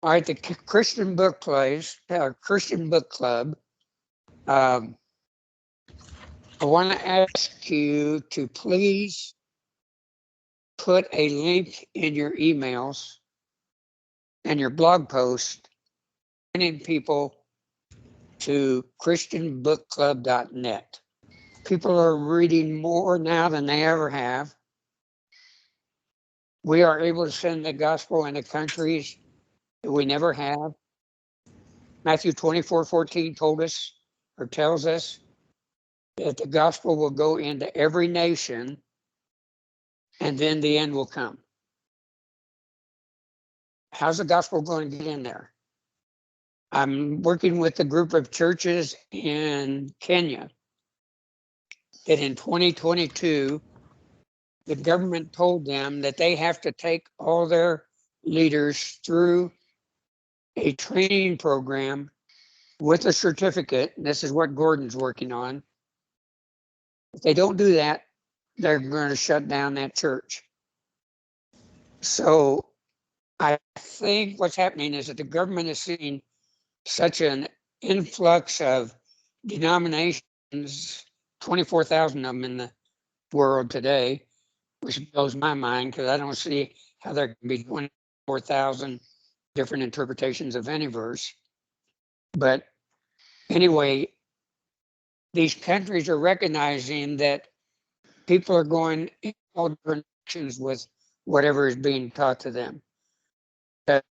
All right, the Christian Book Place, Christian Book Club. Um, I want to ask you to please put a link in your emails and your blog post, pointing people to christianbookclub.net. People are reading more now than they ever have. We are able to send the gospel into countries that we never have. Matthew 24:14 told us, or tells us, that the gospel will go into every nation and then the end will come. How's the gospel going to get in there? I'm working with a group of churches in Kenya that in 2022, the government told them that they have to take all their leaders through a training program with a certificate. And this is what Gordon's working on. If they don't do that, they're going to shut down that church. So I think what's happening is that the government is seeing such an influx of denominations, 24,000 of them in the world today, which blows my mind because I don't see how there can be 24,000 different interpretations of any verse. But anyway, these countries are recognizing that people are going in all different directions with whatever is being taught to them. But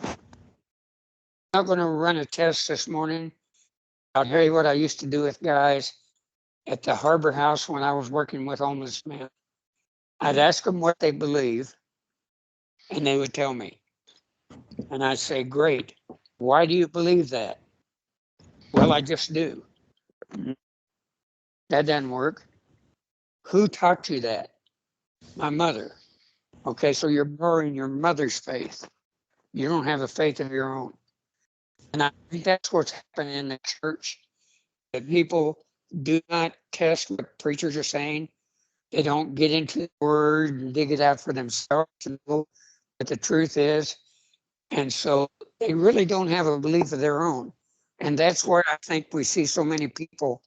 I'm not going to run a test this morning. I'll tell you what I used to do with guys at the Harbor House when I was working with homeless men. I'd ask them what they believe, and they would tell me. And I'd say, great, why do you believe that? Well, I just do. That doesn't work. Who taught you that? My mother. Okay, so you're borrowing your mother's faith. You don't have a faith of your own. And I think that's what's happening in the church. That people do not test what preachers are saying. They don't get into the word and dig it out for themselves to know what the truth is. And so they really don't have a belief of their own. And that's where I think we see so many people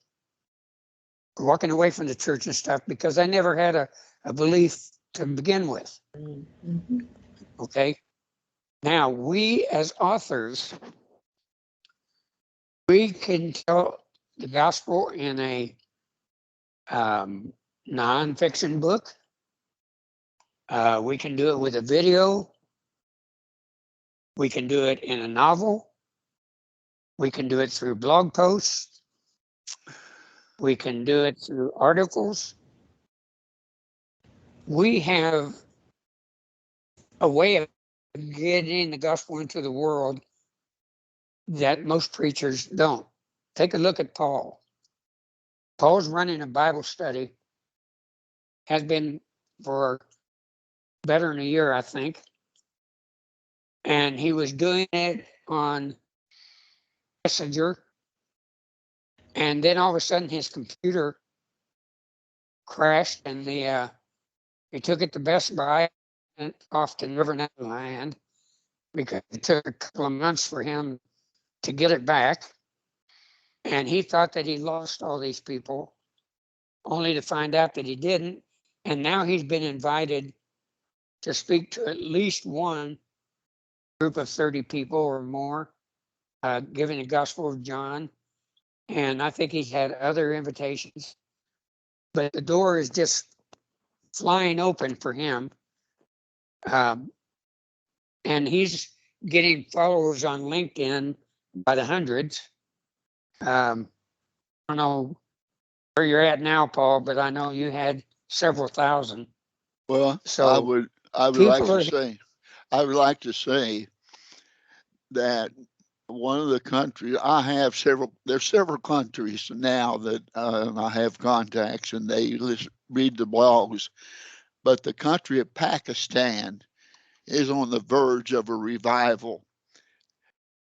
walking away from the church and stuff because they never had a belief to begin with. Mm-hmm. Okay. Now, we as authors, we can tell the gospel in a nonfiction book. We can do it with a video. We can do it in a novel. We can do it through blog posts. We can do it through articles. We have a way of getting the gospel into the world that most preachers don't. Take a look at Paul. Paul's running a Bible study, has been for better than a year, I think. And he was doing it on Messenger. And then all of a sudden his computer crashed and he took it to Best Buy and off to Never Land because it took a couple of months for him to get it back. And he thought that he lost all these people, only to find out that he didn't. And now he's been invited to speak to at least one group of 30 people or more, giving the Gospel of John. And I think he's had other invitations, but the door is just flying open for him. Um, and he's getting followers on LinkedIn by the hundreds. I don't know where you're at now, Paul, but I know you had several thousand. Well, So I would like people to are, say I would like to say that one of the countries I have several there's several countries now that I have contacts and they read the blogs, but the country of Pakistan is on the verge of a revival.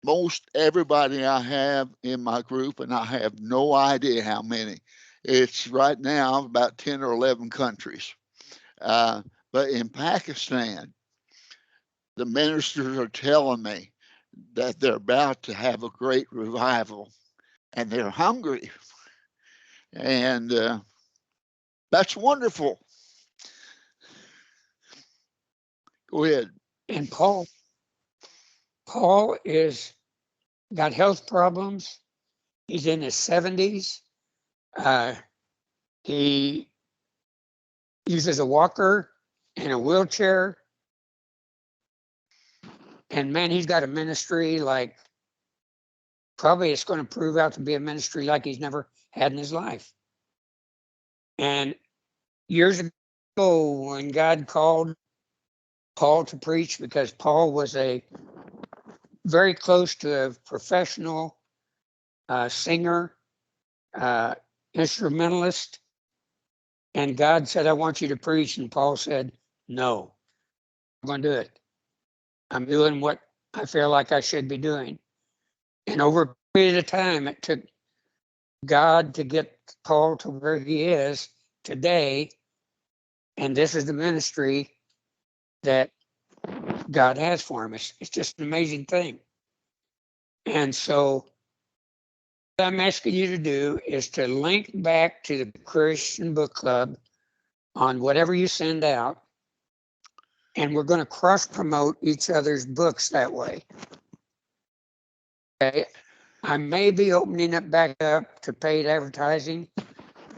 Most everybody I have in my group, and I have no idea how many. It's right now about 10 or 11 countries. Uh, but in Pakistan, The ministers are telling me that they're about to have a great revival, and they're hungry. And that's wonderful. Go ahead. And Paul is got health problems. He's in his 70s. He uses a walker and a wheelchair. And man, he's got a ministry like probably it's going to prove out to be a ministry like he's never had in his life. And years ago, when God called Paul to preach, because Paul was a very close to a professional singer, instrumentalist, and God said, I want you to preach. And Paul said, no, I'm going to do it. I'm doing what I feel like I should be doing. And over a period of time, it took God to get Paul to where he is today. And this is the ministry that God has for him. It's just an amazing thing. And so what I'm asking you to do is to link back to the Christian Book Club on whatever you send out. And we're going to cross promote each other's books that way. Okay. I may be opening it back up to paid advertising,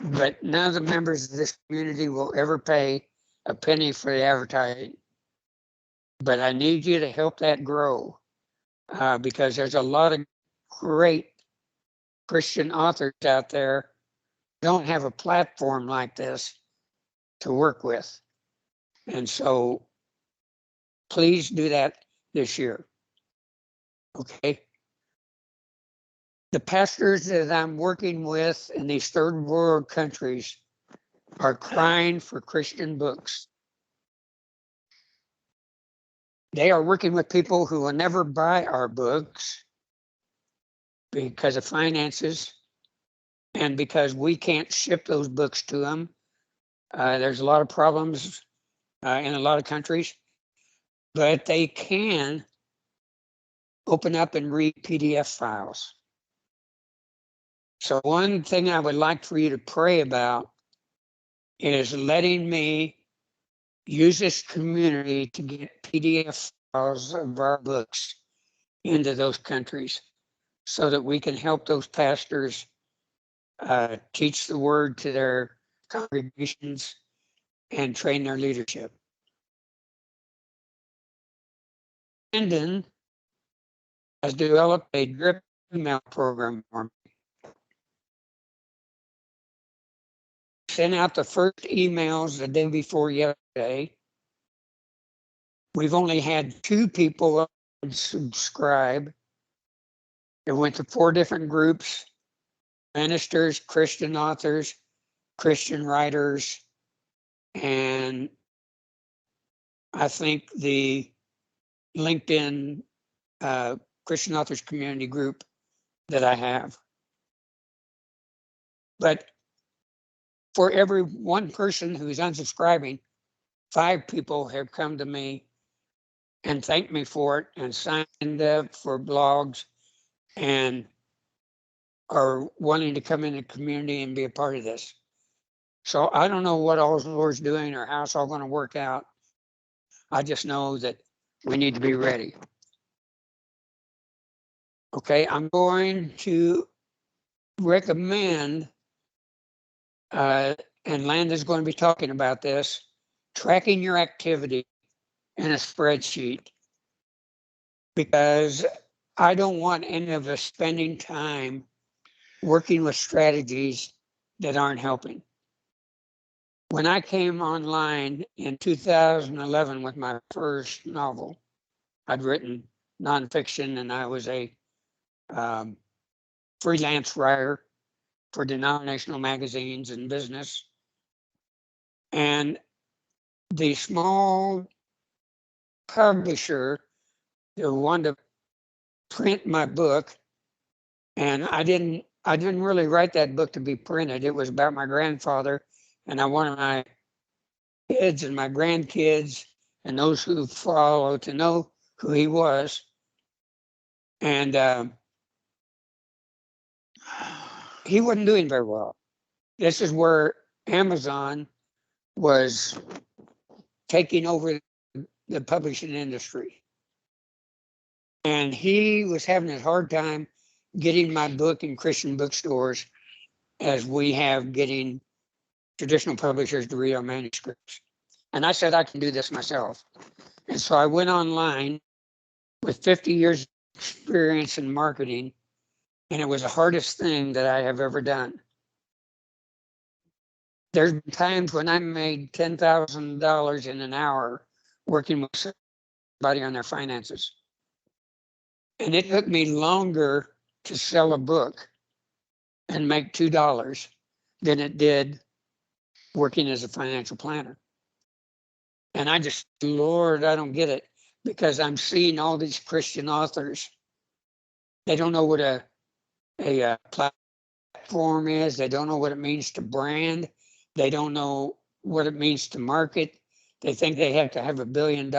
but none of the members of this community will ever pay a penny for the advertising. But I need you to help that grow because there's a lot of great Christian authors out there who don't have a platform like this to work with. And so please do that this year. Okay. The pastors that I'm working with in these third world countries are crying for Christian books. They are working with people who will never buy our books because of finances and because we can't ship those books to them. There's a lot of problems in a lot of countries, but they can open up and read PDF files. So one thing I would like for you to pray about is letting me use this community to get PDF files of our books into those countries so that we can help those pastors teach the word to their congregations and train their leadership. Brandon has developed a drip email program for me. Sent out the first emails the day before yesterday. We've only had 2 people subscribe. It went to 4 different groups: ministers, Christian authors, Christian writers, and I think the LinkedIn Christian authors community group that I have. But for every one person who's unsubscribing, 5 people have come to me and thanked me for it and signed up for blogs and are wanting to come in the community and be a part of this. So I don't know what all the Lord's doing or how it's all going to work out. I just know that we need to be ready. Okay, I'm going to recommend, and Landon's going to be talking about this, tracking your activity in a spreadsheet, because I don't want any of us spending time working with strategies that aren't helping. When I came online in 2011 with my first novel, I'd written nonfiction and I was a freelance writer for denominational magazines and business. And the small publisher who wanted to print my book, and I didn't really write that book to be printed. It was about my grandfather, and I wanted my kids and my grandkids and those who follow to know who he was. And he wasn't doing very well. This is where Amazon was taking over the publishing industry. And he was having a hard time getting my book in Christian bookstores as we have getting traditional publishers to read our manuscripts. And I said, I can do this myself. And so I went online with 50 years experience in marketing, and it was the hardest thing that I have ever done. There's been times when I made $10,000 in an hour working with somebody on their finances. And it took me longer to sell a book and make $2 than it did working as a financial planner. And I just, Lord, I don't get it, because I'm seeing all these Christian authors. They don't know what a platform is. They don't know what it means to brand. They don't know what it means to market. They think they have to have $1 billion.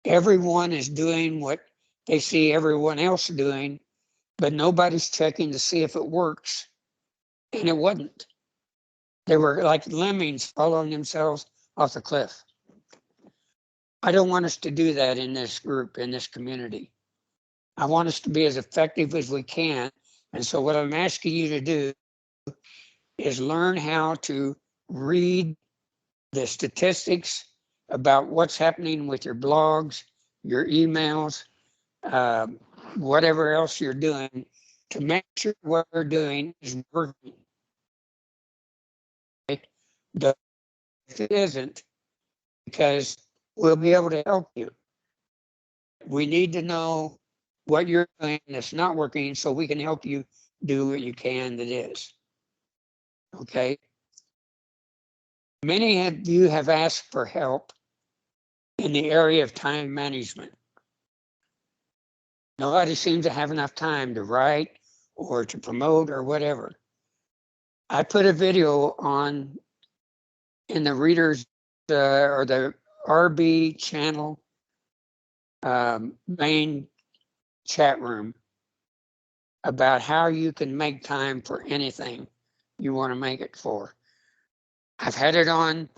Everyone is doing what they see everyone else doing, but nobody's checking to see if it works. And it wasn't. They were like lemmings following themselves off the cliff. I don't want us to do that in this group, in this community. I want us to be as effective as we can. And so what I'm asking you to do is learn how to read the statistics about what's happening with your blogs, your emails, whatever else you're doing, to make sure what we're doing is working. If it isn't, because we'll be able to help you. We need to know what you're doing that's not working so we can help you do what you can that is. Okay? Many of you have asked for help in the area of time management. Nobody seems to have enough time to write or to promote or whatever. I put a video on in the readers or the RB channel main chat room about how you can make time for anything you want to make it for. I've had it on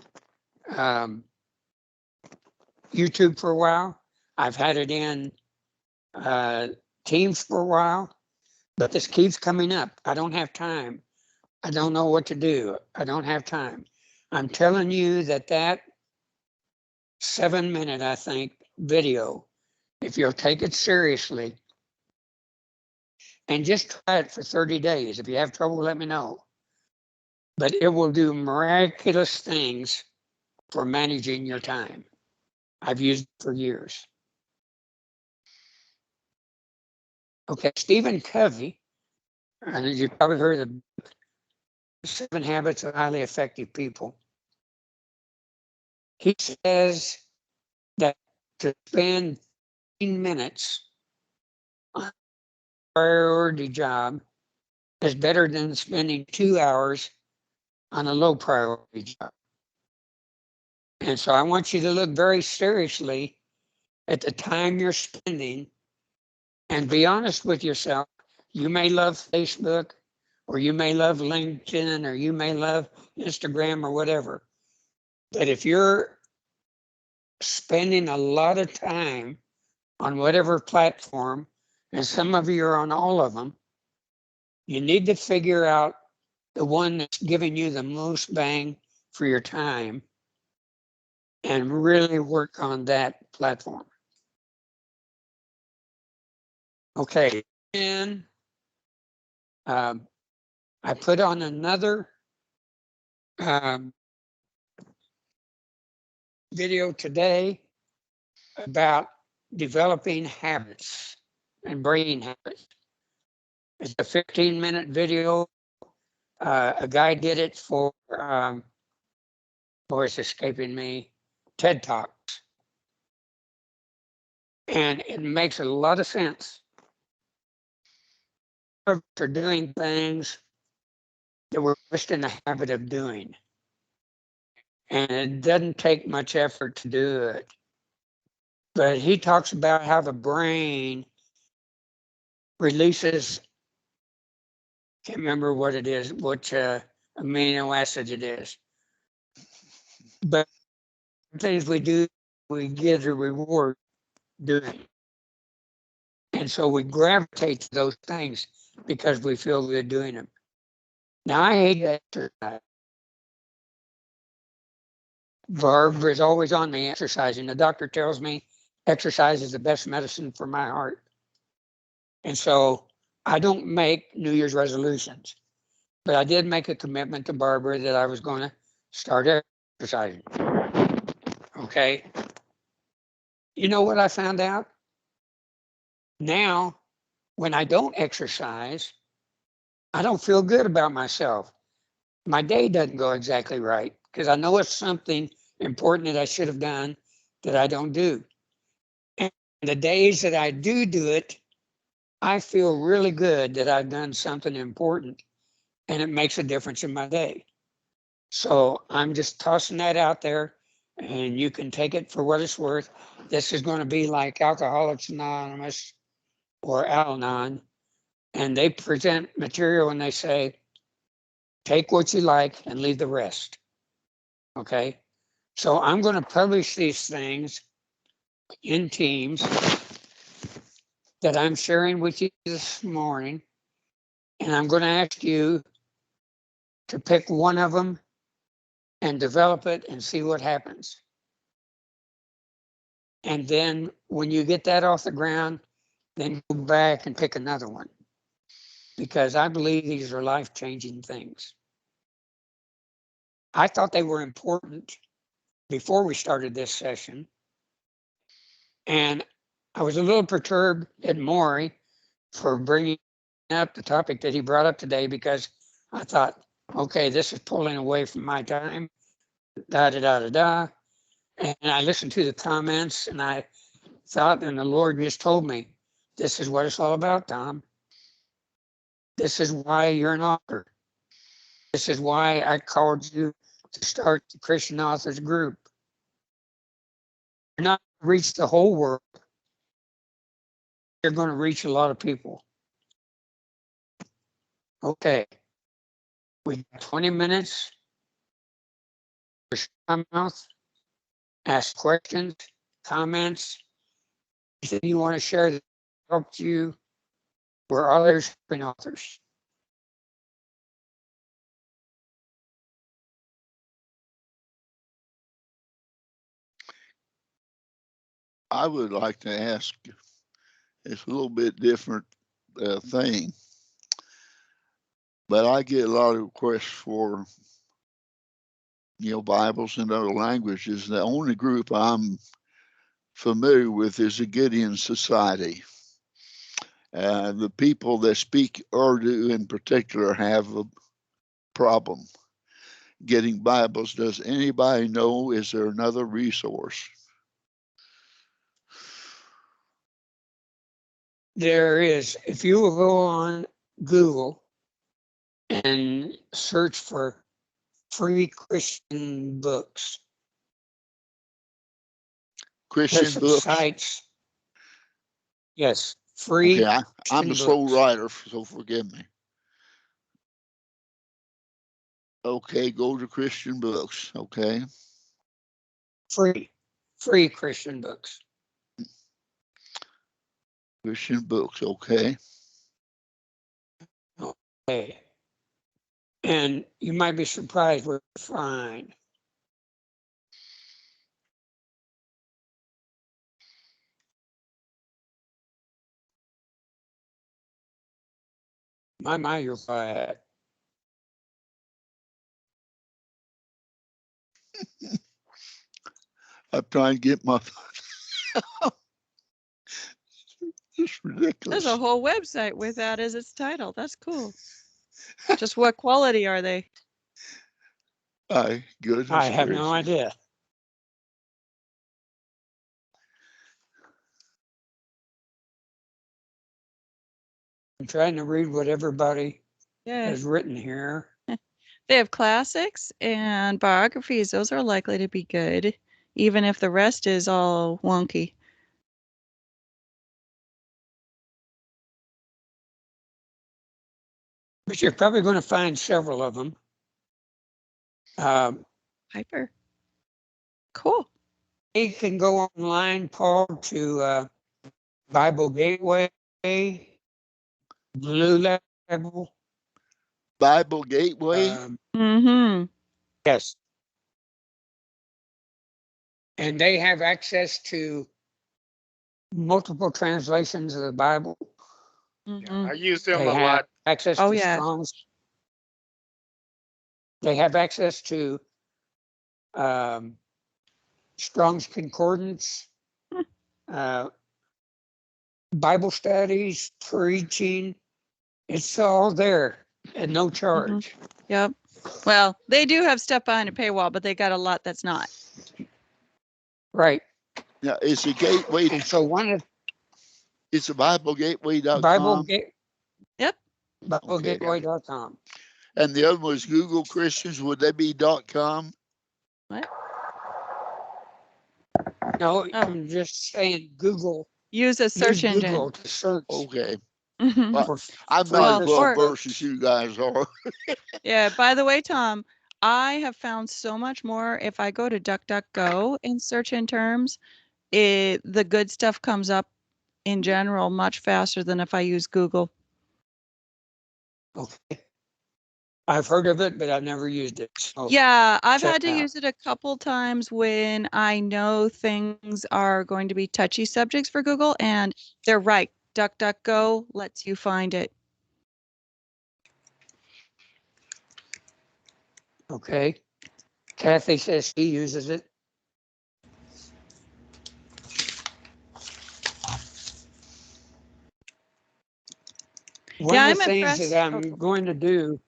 YouTube for a while. I've had it in Teams for a while, but this keeps coming up. I don't have time. I don't know what to do. I don't have time. I'm telling you that 7-minute, I think, video, if you'll take it seriously and just try it for 30 days. If you have trouble, let me know. But it will do miraculous things for managing your time. I've used it for years. Okay, Stephen Covey, and you've probably heard of the 7 Habits of Highly Effective People. He says that to spend 15 minutes on a priority job is better than spending 2 hours on a low priority job. And so I want you to look very seriously at the time you're spending and be honest with yourself. You may love Facebook, or you may love LinkedIn, or you may love Instagram or whatever. But if you're spending a lot of time on whatever platform, and some of you are on all of them, you need to figure out the one that's giving you the most bang for your time and really work on that platform. Okay, and I put on another video today about developing habits and brain habits. It's a 15-minute video. A guy did it for, boy, it's escaping me, TED Talks. And it makes a lot of sense. For doing things that we're just in the habit of doing. and it doesn't take much effort to do it. But he talks about how the brain releases, can't remember what it is, which amino acid it is. But things we do, we get a reward doing. And so we gravitate to those things because we feel good doing them. Now I hate exercise. Barb is always on me exercising. The doctor tells me exercise is the best medicine for my heart. And so I don't make New Year's resolutions, but I did make a commitment to Barbara that I was going to start exercising. Okay. You know what I found out? Now, when I don't exercise, I don't feel good about myself. My day doesn't go exactly right because I know it's something important that I should have done that I don't do. And the days that I do it, I feel really good that I've done something important and it makes a difference in my day. So I'm just tossing that out there and you can take it for what it's worth. This is going to be like Alcoholics Anonymous or Al-Anon, and they present material and they say, take what you like and leave the rest. Okay. So I'm going to publish these things in teams that I'm sharing with you this morning. And I'm going to ask you to pick one of them and develop it and see what happens. And then when you get that off the ground, then go back and pick another one. Because I believe these are life-changing things. I thought they were important before we started this session. And I was a little perturbed at Maury for bringing up the topic that he brought up today because I thought, okay, this is pulling away from my time, da da da da da. And I listened to the comments and I thought, and the Lord just told me, this is what it's all about, Tom. This is why you're an author. This is why I called you to start the Christian Authors Group. You're not going to reach the whole world. You're going to reach a lot of people. Okay. We got 20 minutes. My mouth. Ask questions, comments, anything you want to share that helped you. We're others and authors. I would like to ask, it's a little bit different thing, but I get a lot of requests for, Bibles in other languages. The only group I'm familiar with is the Gideon Society. The people that speak Urdu in particular have a problem getting Bibles. Does anybody know? Is there another resource? There is, if you will go on Google and search for free Christian books, there's Christian some books? sites. Yes, Okay, free I'm Christian a slow books. writer, so forgive me. Okay, go to Christian books. Okay. Free Christian books. Christian books. Okay. Okay. And you might be surprised what you find. My, you're quiet. I'm trying to get my. It's ridiculous. There's a whole website with that as its title. That's cool. Just what quality are they? My goodness I have no gracious. idea. I'm trying to read what everybody Yeah. has written here. They have classics and biographies. Those are likely to be good, even if the rest is all wonky. But you're probably going to find several of them. Hyper. Cool. You can go online, Paul, to Bible Gateway, Blue Label. Bible Gateway. Mm-hmm. Yes. And they have access to multiple translations of the Bible. Mm-hmm. I use them They a have lot. access Oh, to yeah. Strong's. They have access to Strong's Concordance, Bible studies, preaching. It's all there at no charge. Yep. Well, they do have stuff behind a paywall, but they got a lot that's not. Right. Now, is the gateway? And so one of It's a BibleGateway.com. Bible Yep. BibleGateway.com. And the other one was Google Christians. Would they be .com? What? No, Oh. I'm just saying Google. Use a search use engine. Google to search. Okay. Mhm. Well, for- I'm for not as this well or- versed as you guys are. Yeah, by the way, Tom, I have found so much more if I go to DuckDuckGo and search in terms, the good stuff comes up in general much faster than if I use Google. Okay. I've heard of it, but I've never used it. So Yeah, I've check had to it out. use it a couple times when I know things are going to be touchy subjects for Google, and they're right. DuckDuckGo lets you find it. Okay. Kathy says she uses it. One Yeah, of I'm the things impressed. that I'm Oh. going to do.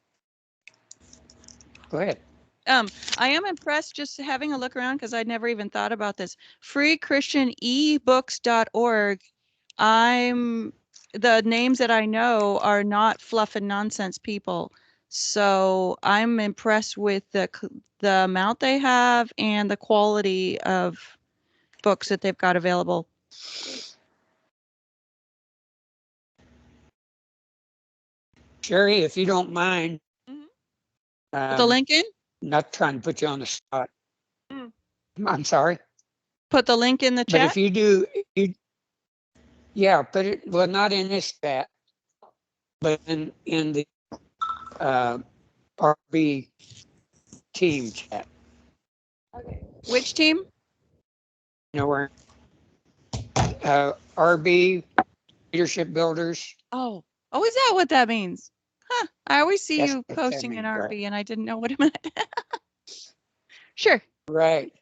Go ahead. I am impressed just having a look around because I'd never even thought about this. freechristianebooks.org. The names that I know are not fluff and nonsense people. So I'm impressed with the amount they have and the quality of books that they've got available. Sherry, if you don't mind, Mhm. Put the link in? not trying to put you on the spot. Mm. I'm sorry. Put the link in the But chat? if you do, yeah, put it, well, not in this chat, but in the RB team chat. Okay. Which team? You know where RB Leadership Builders. Oh, is that what that means? Huh. I always see That's you what that posting in means, right. RB and I didn't know what it meant. Sure. Right.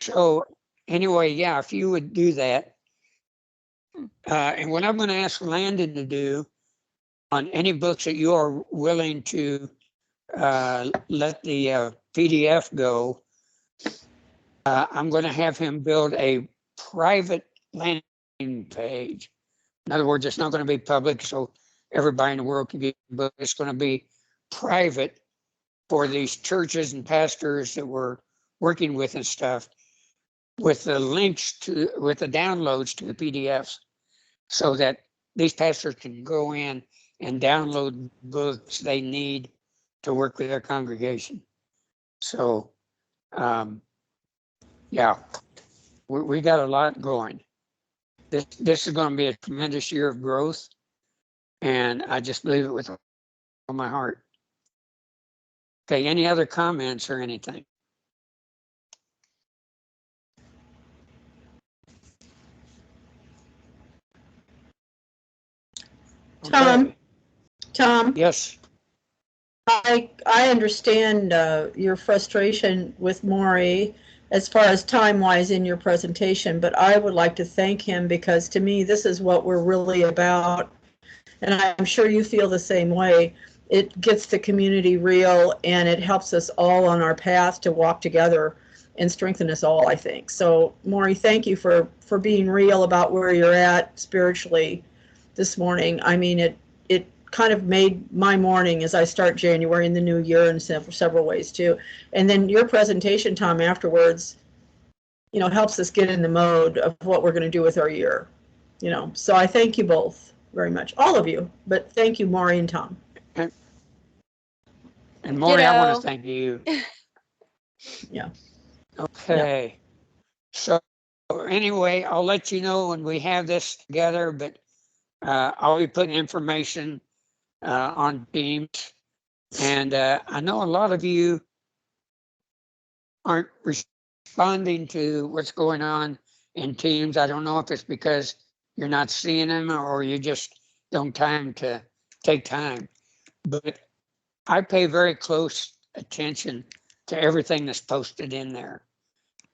So anyway, yeah, if you would do that. And what I'm going to ask Landon to do on any books that you are willing to let the PDF go, I'm going to have him build a private landing page. In other words, it's not going to be public, so everybody in the world can get the book. It's going to be private for these churches and pastors that we're working with and stuff, with the links to, with the downloads to the PDFs, so that these pastors can go in and download books they need to work with their congregation. So, yeah, we got a lot going. This is going to be a tremendous year of growth, and I just believe it with all my heart. Okay, any other comments or anything? Tom? Okay. Tom, Yes. I understand your frustration with Maury as far as time-wise in your presentation, but I would like to thank him because to me, this is what we're really about. And I'm sure you feel the same way. It gets the community real and it helps us all on our path to walk together and strengthen us all, I think. So, Maury, thank you for being real about where you're at spiritually this morning. I mean, it kind of made my morning as I start January in the new year in several ways too. And then your presentation, Tom, afterwards, you know, helps us get in the mode of what we're going to do with our year. You know, so I thank you both very much, all of you, but thank you, Maury and Tom. And Maury, I want Ditto. to thank you. Yeah. Okay. So anyway, I'll let you know when we have this together, but I'll be putting information on Teams. And I know a lot of you aren't responding to what's going on in Teams. I don't know if it's because you're not seeing them or you just don't take time. But I pay very close attention to everything that's posted in there.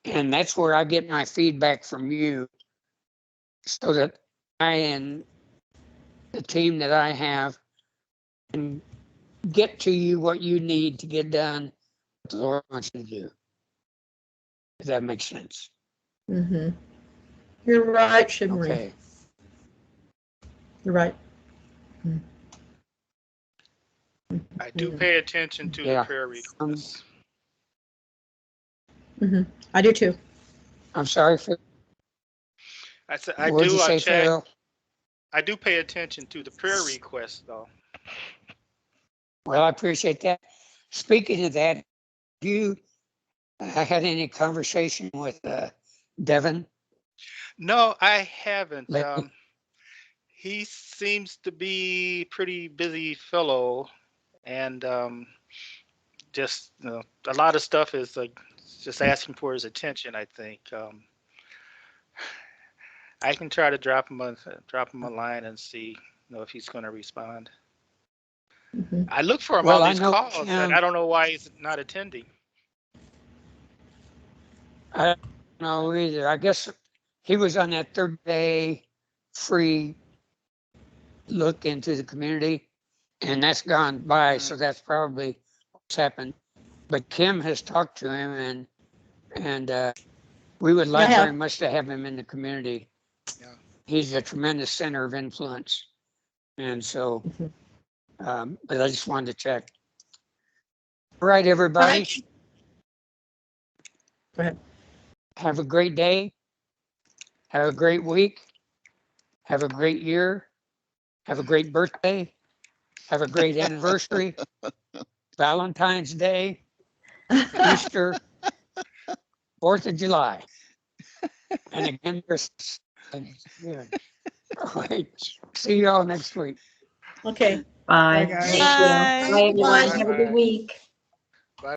And that's where I get my feedback from you so that I and the team that I have can get to you what you need to get done what the Lord wants you to do. If that makes sense. Mm-hmm. You're right, Shimmery. Okay. You're right. I do pay attention to Yeah. the prayer requests. Mm-hmm. I do too. I'm sorry for I said what did you say, check. Phil? I do pay attention to the prayer requests, though. Well, I appreciate that. Speaking of that, you had any conversation with Devin? No, I haven't. Lately? He seems to be pretty busy fellow, and just a lot of stuff is like just asking for his attention. I think I can try to drop him a line and see if he's going to respond. Mm-hmm. I look for him Well, on I these know calls, and I don't know why he's not attending. I don't know either. I guess he was on that 30-day free look into the community, and that's gone by. So that's probably what's happened. But Kim has talked to him, and we would like very much to have him in the community. Yeah. He's a tremendous center of influence, and so. But I just wanted to check. All right, everybody. Go ahead. Have a great day. Have a great week. Have a great year. Have a great birthday. Have a great anniversary. Valentine's Day. Easter. 4th of July. And again, Christmas. Yeah. All right. See you all next week. Okay. Bye. guys. Thank you. Bye. Bye, everyone. Bye. Have a good week.